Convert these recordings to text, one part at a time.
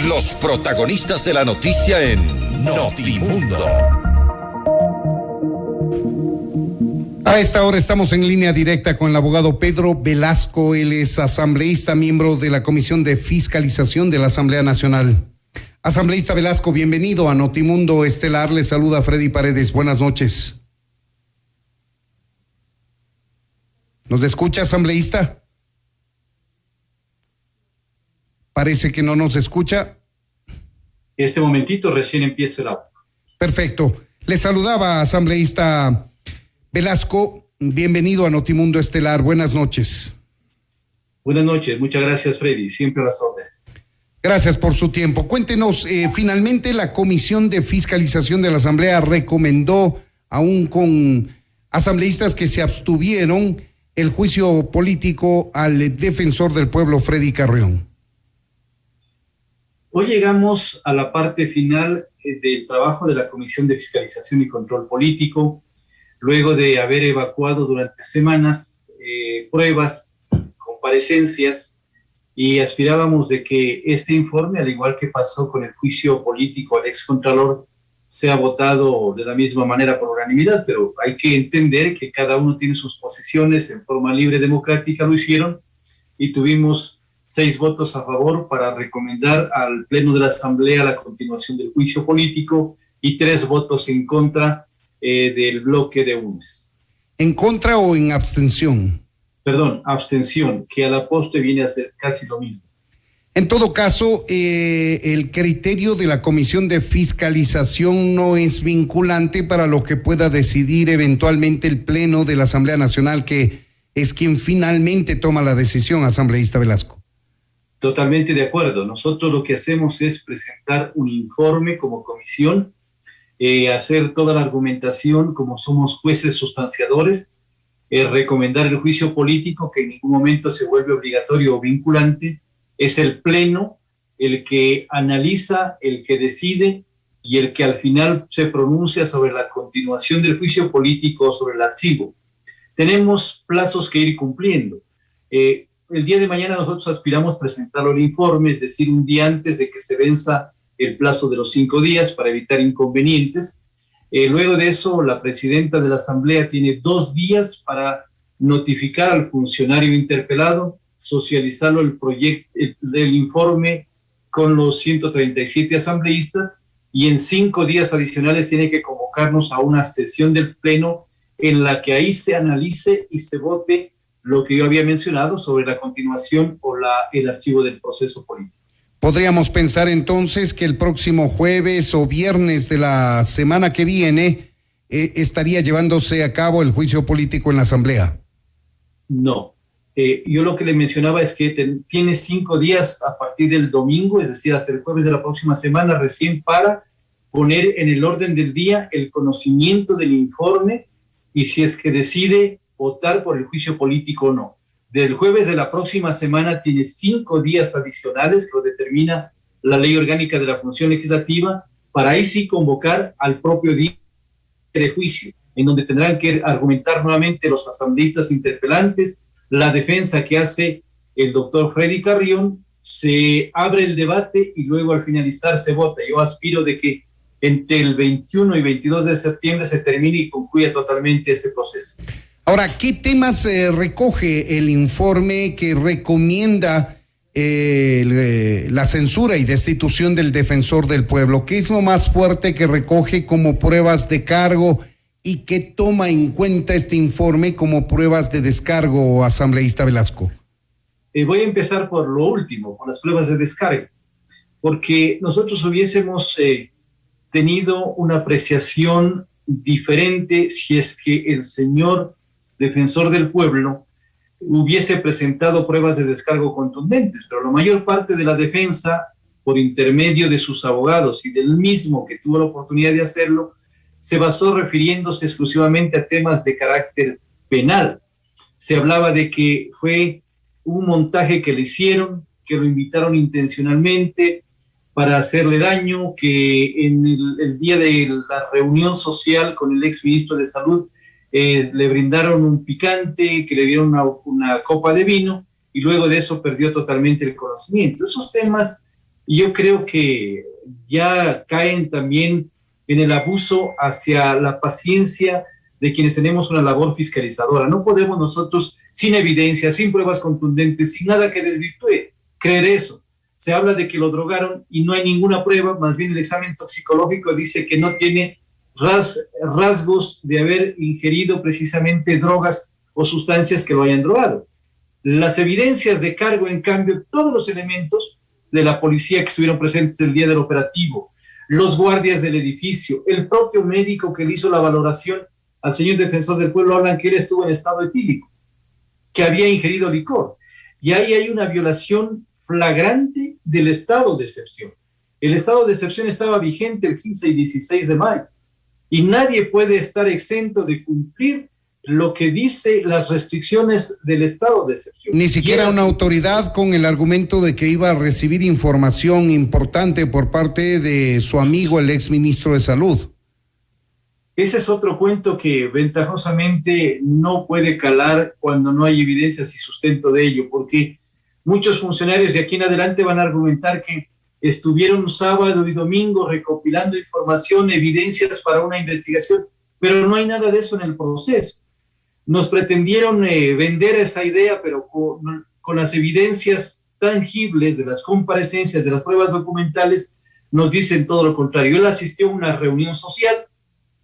Los protagonistas de la noticia en Notimundo. A esta hora estamos en línea directa con el abogado Pedro Velasco. Él es asambleísta, miembro de la Comisión de Fiscalización de la Asamblea Nacional. Asambleísta Velasco, bienvenido a Notimundo Estelar. Le saluda Freddy Paredes. Buenas noches. ¿Nos escucha, asambleísta? Parece que no nos escucha. Este momentito recién empieza el audio. Perfecto. Le saludaba, asambleísta Velasco. Bienvenido a Notimundo Estelar. Buenas noches. Buenas noches. Muchas gracias, Freddy. Siempre a las órdenes. Gracias por su tiempo. Cuéntenos, finalmente la Comisión de Fiscalización de la Asamblea recomendó, aún con asambleístas que se abstuvieron, el juicio político al defensor del pueblo, Freddy Carrión. Hoy llegamos a la parte final del trabajo de la Comisión de Fiscalización y Control Político, luego de haber evacuado durante semanas pruebas, comparecencias, y aspirábamos de que este informe, al igual que pasó con el juicio político al excontralor, sea votado de la misma manera por unanimidad, pero hay que entender que cada uno tiene sus posiciones, en forma libre, democrática lo hicieron, y tuvimos 6 votos a favor para recomendar al Pleno de la Asamblea la continuación del juicio político y 3 votos en contra del bloque de UNES. ¿En contra o en abstención? Perdón, abstención, que a la postre viene a ser casi lo mismo. En todo caso, el criterio de la Comisión de Fiscalización no es vinculante para lo que pueda decidir eventualmente el Pleno de la Asamblea Nacional, que es quien finalmente toma la decisión, asambleísta Velasco. Totalmente de acuerdo. Nosotros lo que hacemos es presentar un informe como comisión, hacer toda la argumentación como somos jueces sustanciadores, recomendar el juicio político, que en ningún momento se vuelve obligatorio o vinculante. Es el Pleno el que analiza, el que decide y el que al final se pronuncia sobre la continuación del juicio político o sobre el archivo. Tenemos plazos que ir cumpliendo. El día de mañana nosotros aspiramos a presentar el informe, es decir, un día antes de que se venza el plazo de los 5 días para evitar inconvenientes. Luego de eso, la presidenta de la Asamblea tiene 2 días para notificar al funcionario interpelado, socializarlo el informe con los 137 asambleístas, y en 5 días adicionales tiene que convocarnos a una sesión del Pleno en la que ahí se analice y se vote lo que yo había mencionado sobre la continuación o el archivo del proceso político. ¿Podríamos pensar entonces que el próximo jueves o viernes de la semana que viene estaría llevándose a cabo el juicio político en la Asamblea? No. Yo lo que le mencionaba es que tiene 5 días a partir del domingo, es decir, hasta el jueves de la próxima semana, recién para poner en el orden del día el conocimiento del informe y si es que decide votar por el juicio político o no. Del jueves de la próxima semana tiene 5 días adicionales, que lo determina la Ley Orgánica de la Función Legislativa, para ahí sí convocar al propio día de juicio, en donde tendrán que argumentar nuevamente los asambleístas interpelantes, la defensa que hace el doctor Freddy Carrión, se abre el debate y luego al finalizar se vota. Yo aspiro de que entre el 21 y 22 de septiembre se termine y concluya totalmente este proceso. Ahora, ¿qué temas recoge el informe que recomienda la censura y destitución del defensor del pueblo? ¿Qué es lo más fuerte que recoge como pruebas de cargo y qué toma en cuenta este informe como pruebas de descargo, asambleísta Velasco? Voy a empezar por lo último, por las pruebas de descargo, porque nosotros hubiésemos tenido una apreciación diferente si es que el señor defensor del pueblo hubiese presentado pruebas de descargo contundentes, pero la mayor parte de la defensa, por intermedio de sus abogados y del mismo que tuvo la oportunidad de hacerlo, se basó refiriéndose exclusivamente a temas de carácter penal. Se hablaba de que fue un montaje que le hicieron, que lo invitaron intencionalmente para hacerle daño, que en el día de la reunión social con el exministro de Salud le brindaron un picante, que le dieron una copa de vino, y luego de eso perdió totalmente el conocimiento. Esos temas Y yo creo que ya caen también en el abuso hacia la paciencia de quienes tenemos una labor fiscalizadora. No podemos nosotros, sin evidencia, sin pruebas contundentes, sin nada que desvirtúe, creer eso. Se habla de que lo drogaron y no hay ninguna prueba, más bien el examen toxicológico dice que no tiene rasgos de haber ingerido precisamente drogas o sustancias que lo hayan drogado. Las evidencias de cargo, en cambio, todos los elementos de la policía que estuvieron presentes el día del operativo, los guardias del edificio, el propio médico que le hizo la valoración al señor defensor del pueblo, hablan que él estuvo en estado etílico, que había ingerido licor. Y ahí hay una violación flagrante del estado de excepción. El estado de excepción estaba vigente el 15 y 16 de mayo. Y nadie puede estar exento de cumplir lo que dice las restricciones del estado de excepción. Ni siquiera una autoridad con el argumento de que iba a recibir información importante por parte de su amigo, el exministro de Salud. Ese es otro cuento que ventajosamente no puede calar cuando no hay evidencias y sustento de ello, porque muchos funcionarios de aquí en adelante van a argumentar que estuvieron sábado y domingo recopilando información, evidencias para una investigación, pero no hay nada de eso en el proceso. Nos pretendieron vender esa idea, pero con las evidencias tangibles de las comparecencias, de las pruebas documentales, nos dicen todo lo contrario. Él asistió a una reunión social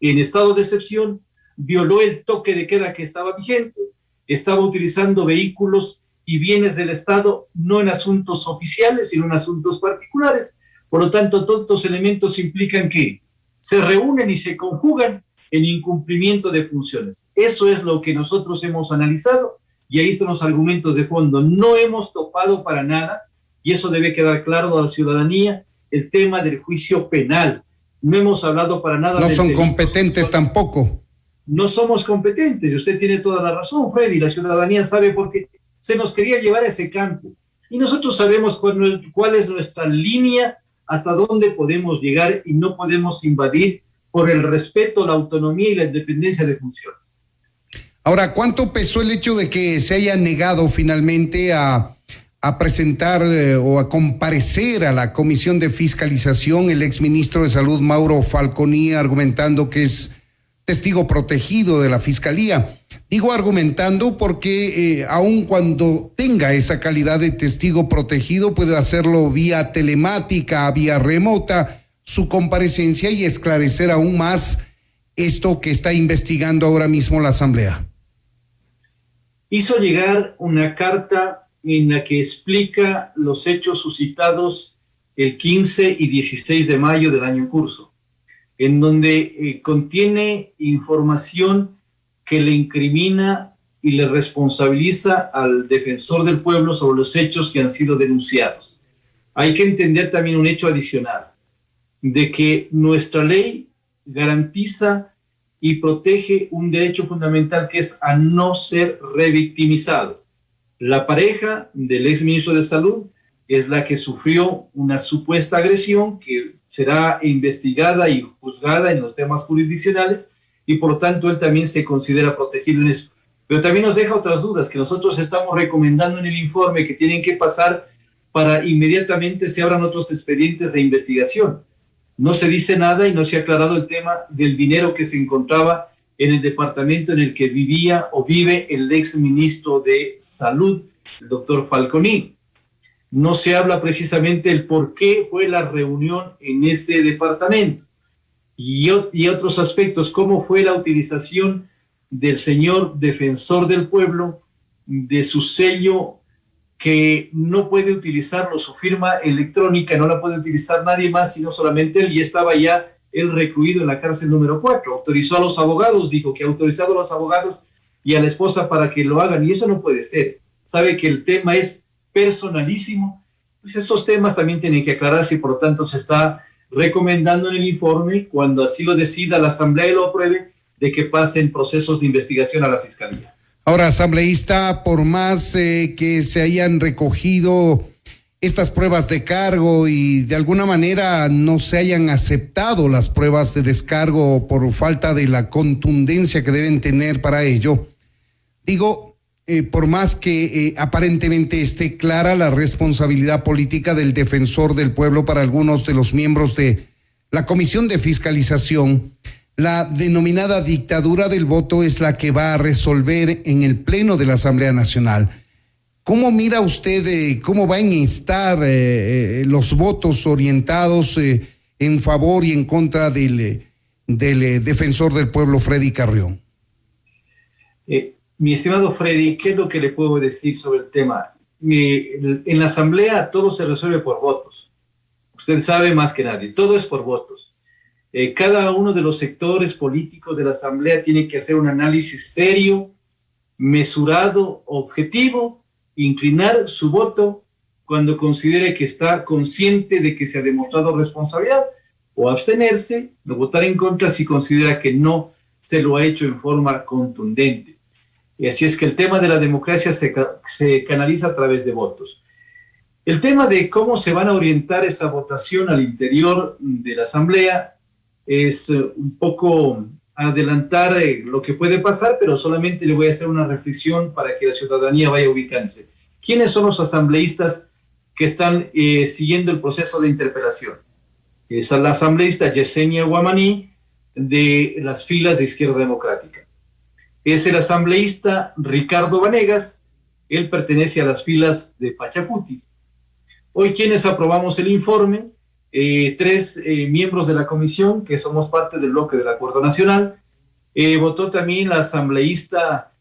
en estado de excepción, violó el toque de queda que estaba vigente, estaba utilizando vehículos y bienes del Estado, no en asuntos oficiales, sino en asuntos particulares. Por lo tanto, todos estos elementos implican que se reúnen y se conjugan en incumplimiento de funciones. Eso es lo que nosotros hemos analizado y ahí están los argumentos de fondo. No hemos topado para nada, y eso debe quedar claro a la ciudadanía, el tema del juicio penal. No hemos hablado para nada. No son competentes tampoco. No somos competentes, y usted tiene toda la razón, Freddy. La ciudadanía sabe por qué se nos quería llevar a ese campo. Y nosotros sabemos cuál es nuestra línea, hasta dónde podemos llegar y no podemos invadir por el respeto, la autonomía y la independencia de funciones. Ahora, ¿cuánto pesó el hecho de que se haya negado finalmente a presentar o a comparecer a la Comisión de Fiscalización el exministro de Salud, Mauro Falconi, argumentando que es testigo protegido de la Fiscalía? Digo argumentando porque aun cuando tenga esa calidad de testigo protegido, puede hacerlo vía telemática, vía remota, su comparecencia y esclarecer aún más esto que está investigando ahora mismo la Asamblea. Hizo llegar una carta en la que explica los hechos suscitados el 15 y 16 de mayo del año en curso, en donde contiene información que le incrimina y le responsabiliza al defensor del pueblo sobre los hechos que han sido denunciados. Hay que entender también un hecho adicional, de que nuestra ley garantiza y protege un derecho fundamental que es a no ser revictimizado. La pareja del exministro de Salud es la que sufrió una supuesta agresión que será investigada y juzgada en los temas jurisdiccionales, y por lo tanto él también se considera protegido en eso. Pero también nos deja otras dudas que nosotros estamos recomendando en el informe que tienen que pasar para inmediatamente se abran otros expedientes de investigación. No se dice nada y no se ha aclarado el tema del dinero que se encontraba en el departamento en el que vivía o vive el exministro de Salud, el doctor Falconi. No se habla precisamente el por qué fue la reunión en ese departamento. Y otros aspectos, cómo fue la utilización del señor defensor del pueblo, de su sello que no puede utilizarlo, su firma electrónica no la puede utilizar nadie más, sino solamente él, y estaba ya él recluido en la cárcel número 4. Autorizó a los abogados, dijo que ha autorizado a los abogados y a la esposa para que lo hagan, y eso no puede ser. Sabe que el tema es personalísimo, pues esos temas también tienen que aclararse, y por lo tanto se está recomendando en el informe, cuando así lo decida la Asamblea y lo apruebe, de que pasen procesos de investigación a la Fiscalía. Ahora, asambleísta, por más que se hayan recogido estas pruebas de cargo y de alguna manera no se hayan aceptado las pruebas de descargo por falta de la contundencia que deben tener para ello, digo, por más que aparentemente esté clara la responsabilidad política del defensor del pueblo para algunos de los miembros de la Comisión de Fiscalización, la denominada dictadura del voto es la que va a resolver en el Pleno de la Asamblea Nacional. ¿Cómo mira usted cómo van a estar los votos orientados en favor y en contra del defensor del pueblo, Freddy Carrión? Mi estimado Freddy, ¿qué es lo que le puedo decir sobre el tema? En la Asamblea todo se resuelve por votos. Usted sabe más que nadie, todo es por votos. Cada uno de los sectores políticos de la Asamblea tiene que hacer un análisis serio, mesurado, objetivo, inclinar su voto cuando considere que está consciente de que se ha demostrado responsabilidad, o abstenerse, no votar en contra si considera que no se lo ha hecho en forma contundente. Y así es que el tema de la democracia se canaliza a través de votos. El tema de cómo se van a orientar esa votación al interior de la Asamblea es un poco adelantar lo que puede pasar, pero solamente le voy a hacer una reflexión para que la ciudadanía vaya ubicándose. ¿Quiénes son los asambleístas que están siguiendo el proceso de interpelación? Es la asambleísta Yesenia Guamaní de las filas de Izquierda Democrática. Es el asambleísta Ricardo Vanegas, él pertenece a las filas de Pachacuti. Hoy, quienes aprobamos el informe, 3 miembros de la comisión, que somos parte del bloque del Acuerdo Nacional, votó también la asambleísta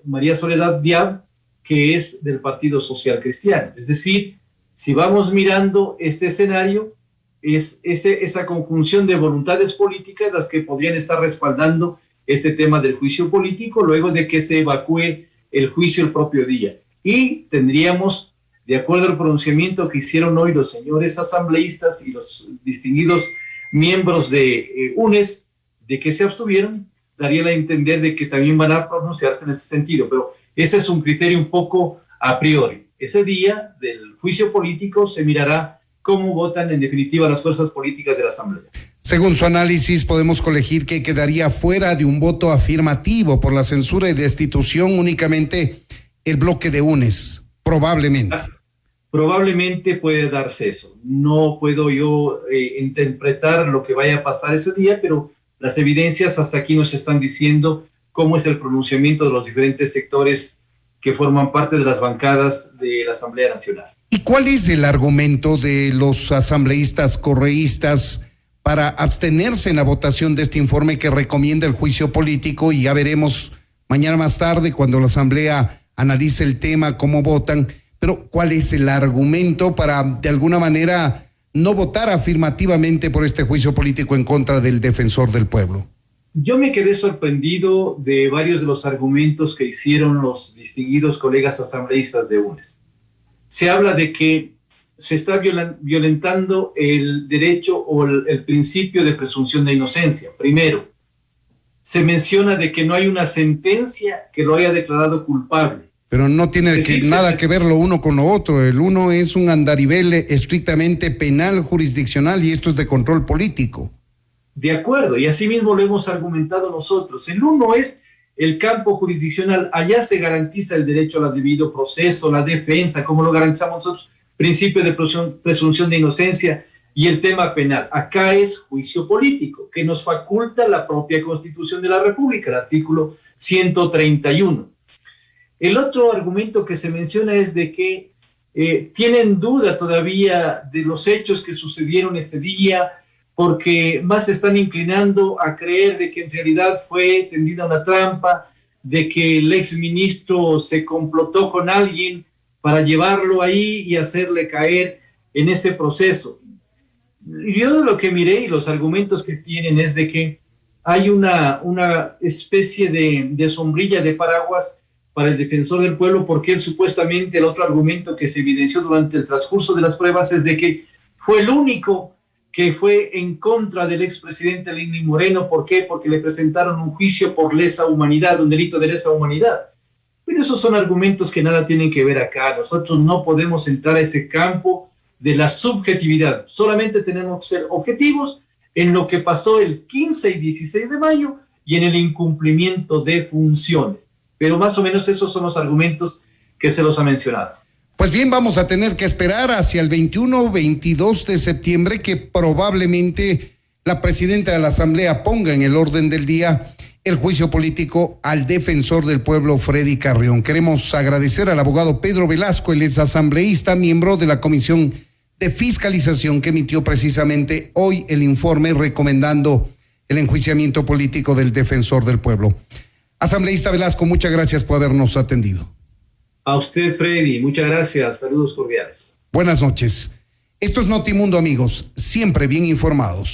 María Soledad Diab, que es del Partido Social Cristiano. Es decir, si vamos mirando este escenario, es esa conjunción de voluntades políticas las que podrían estar respaldando este tema del juicio político luego de que se evacúe el juicio el propio día. Y tendríamos, de acuerdo al pronunciamiento que hicieron hoy los señores asambleístas y los distinguidos miembros de UNES, de que se abstuvieron, daría a entender de que también van a pronunciarse en ese sentido, pero ese es un criterio un poco a priori. Ese día del juicio político se mirará cómo votan en definitiva las fuerzas políticas de la Asamblea. Según su análisis, podemos colegir que quedaría fuera de un voto afirmativo por la censura y destitución únicamente el bloque de UNES, probablemente. Probablemente puede darse eso. No puedo yo interpretar lo que vaya a pasar ese día, pero las evidencias hasta aquí nos están diciendo cómo es el pronunciamiento de los diferentes sectores que forman parte de las bancadas de la Asamblea Nacional. ¿Y cuál es el argumento de los asambleístas correístas para abstenerse en la votación de este informe que recomienda el juicio político? Y ya veremos mañana más tarde, cuando la Asamblea analice el tema, cómo votan. Pero ¿cuál es el argumento para, de alguna manera, no votar afirmativamente por este juicio político en contra del defensor del pueblo? Yo me quedé sorprendido de varios de los argumentos que hicieron los distinguidos colegas asambleístas de UNES. Se habla de que se está violentando el derecho o el principio de presunción de inocencia. Primero, se menciona de que no hay una sentencia que lo haya declarado culpable. Pero no tiene nada que ver lo uno con lo otro. El uno es un andarivel estrictamente penal, jurisdiccional, y esto es de control político. De acuerdo, y así mismo lo hemos argumentado nosotros. El uno es el campo jurisdiccional, allá se garantiza el derecho al debido proceso, la defensa, como lo garantizamos nosotros, principio de presunción de inocencia, y el tema penal. Acá es juicio político, que nos faculta la propia Constitución de la República, el artículo 131. El otro argumento que se menciona es de que tienen duda todavía de los hechos que sucedieron ese día, porque más se están inclinando a creer de que en realidad fue tendida una trampa, de que el exministro se complotó con alguien para llevarlo ahí y hacerle caer en ese proceso. Yo de lo que miré y los argumentos que tienen es de que hay una especie de sombrilla de paraguas para el defensor del pueblo, porque él supuestamente, el otro argumento que se evidenció durante el transcurso de las pruebas es de que fue el único que fue en contra del expresidente Lenín Moreno. ¿Por qué? Porque le presentaron un juicio por lesa humanidad, un delito de lesa humanidad. Pero esos son argumentos que nada tienen que ver acá. Nosotros no podemos entrar a ese campo de la subjetividad. Solamente tenemos que ser objetivos en lo que pasó el 15 y 16 de mayo y en el incumplimiento de funciones. Pero más o menos esos son los argumentos que se los ha mencionado. Pues bien, vamos a tener que esperar hacia el 21, 22 de septiembre que probablemente la presidenta de la Asamblea ponga en el orden del día el juicio político al defensor del pueblo, Freddy Carrión. Queremos agradecer al abogado Pedro Velasco, él es asambleísta, miembro de la Comisión de Fiscalización que emitió precisamente hoy el informe recomendando el enjuiciamiento político del defensor del pueblo. Asambleísta Velasco, muchas gracias por habernos atendido. A usted, Freddy, muchas gracias. Saludos cordiales. Buenas noches. Esto es Notimundo, amigos, siempre bien informados.